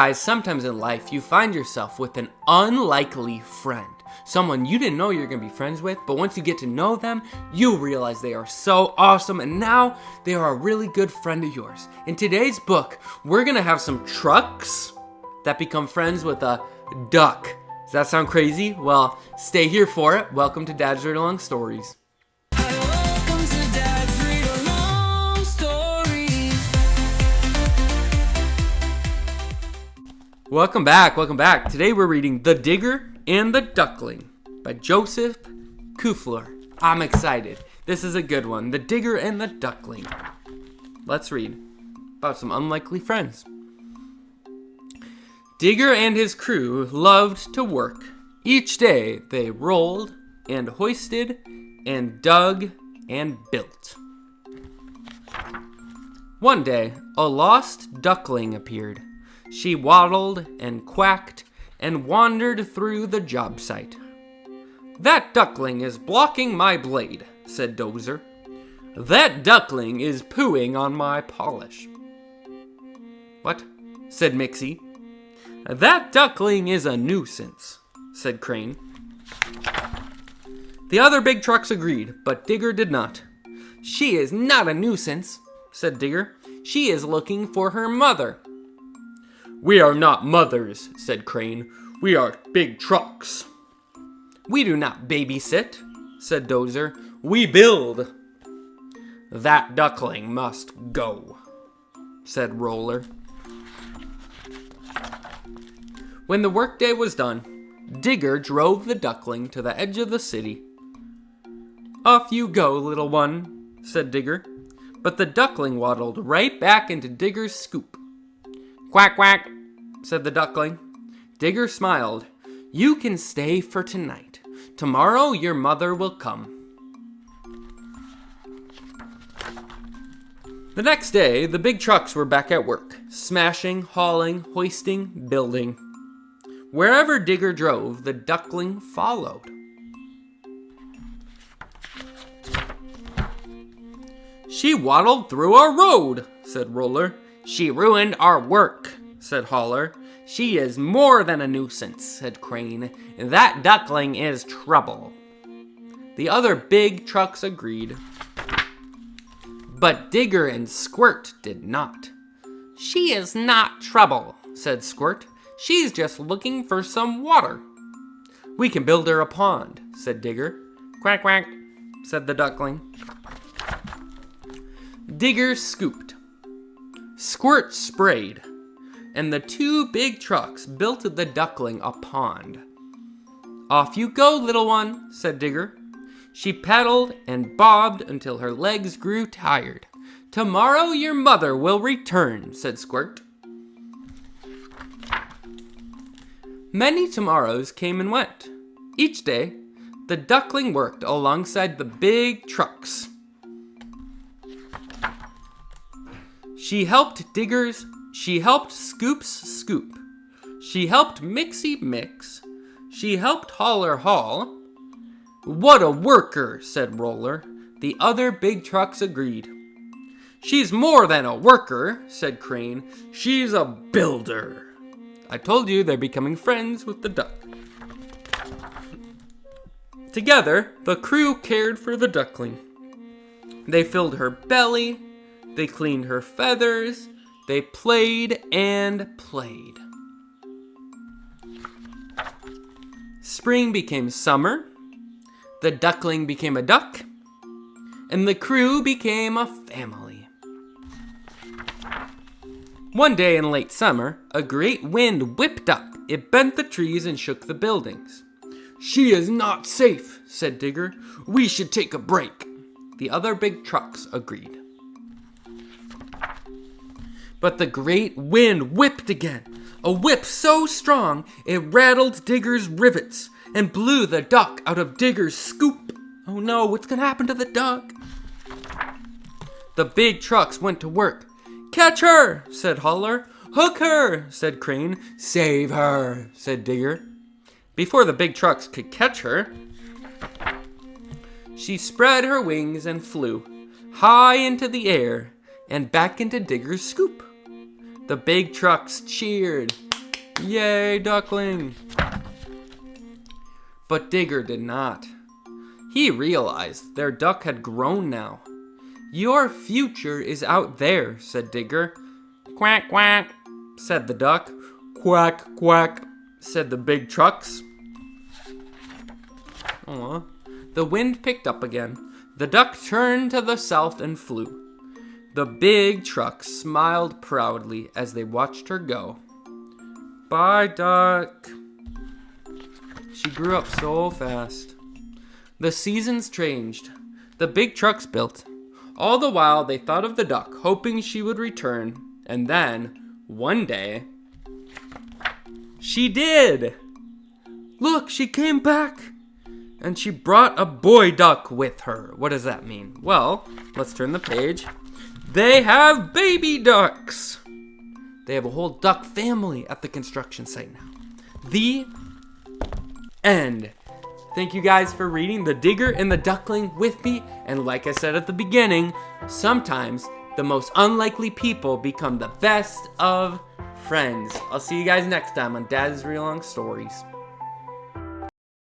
Guys, sometimes in life you find yourself with an unlikely friend. Someone you didn't know you're going to be friends with, but once you get to know them, you realize they are so awesome, and now they are a really good friend of yours. In today's book, we're going to have some trucks that become friends with a duck. Does that sound crazy? Well, stay here for it. Welcome to Dad's Read Along Stories. Welcome back. Today we're reading The Digger and the Duckling by Joseph Kuefler. I'm excited. This is a good one. The Digger and the Duckling. Let's read about some unlikely friends. Digger and his crew loved to work. Each day they rolled and hoisted and dug and built. One day, a lost duckling appeared. She waddled and quacked and wandered through the job site. "That duckling is blocking my blade," said Dozer. "That duckling is pooing on my polish." "What?" said Mixie. "That duckling is a nuisance," said Crane. The other big trucks agreed, but Digger did not. "She is not a nuisance," said Digger. "She is looking for her mother." "We are not mothers," said Crane. "We are big trucks." "We do not babysit," said Dozer. "We build." "That duckling must go," said Roller. When the workday was done, Digger drove the duckling to the edge of the city. "Off you go, little one," said Digger. But the duckling waddled right back into Digger's scoop. "Quack, quack," said the duckling. Digger smiled. "You can stay for tonight. Tomorrow your mother will come." The next day, the big trucks were back at work, smashing, hauling, hoisting, building. Wherever Digger drove, the duckling followed. "She waddled through our road," said Roller. "She ruined our work," said Holler. "She is more than a nuisance," said Crane. "That duckling is trouble." The other big trucks agreed. But Digger and Squirt did not. "She is not trouble," said Squirt. "She's just looking for some water." "We can build her a pond," said Digger. "Quack, quack," said the duckling. Digger scooped. Squirt sprayed, and the two big trucks built the duckling a pond. "Off you go, little one," said Digger. She paddled and bobbed until her legs grew tired. "Tomorrow your mother will return," said Squirt. Many tomorrows came and went. Each day, the duckling worked alongside the big trucks. She helped Scoops scoop. She helped Mixie mix. She helped Holler haul. "What a worker," said Roller. The other big trucks agreed. "She's more than a worker," said Crane. "She's a builder." I told you they're becoming friends with the duck. Together, the crew cared for the duckling. They filled her belly. They cleaned her feathers. They played and played. Spring became summer. The duckling became a duck. And the crew became a family. One day in late summer, a great wind whipped up. It bent the trees and shook the buildings. "She is not safe," said Digger. "We should take a break." The other big trucks agreed. But the great wind whipped again, a whip so strong it rattled Digger's rivets and blew the duck out of Digger's scoop. "Oh no, what's gonna happen to the duck?" The big trucks went to work. "Catch her," said Holler. "Hook her," said Crane. "Save her," said Digger. Before the big trucks could catch her, she spread her wings and flew high into the air and back into Digger's scoop. The big trucks cheered. Yay, Duckling! But Digger did not. He realized their duck had grown now. Your future is out there, said Digger. Quack, quack, said the duck. Quack, quack, said the big trucks. Aww. The wind picked up again. The duck turned to the south and flew. The big trucks smiled proudly as they watched her go. Bye, duck. She grew up so fast. The seasons changed. The big trucks built. All the while, they thought of the duck, hoping she would return. And then, one day, she did! Look, she came back! And she brought a boy duck with her. What does that mean? Well, let's turn the page. They have baby ducks! They have a whole duck family at the construction site now. The end. Thank you guys for reading The Digger and the Duckling with me. And like I said at the beginning, sometimes the most unlikely people become the best of friends. I'll see you guys next time on Dad's Real Long Stories.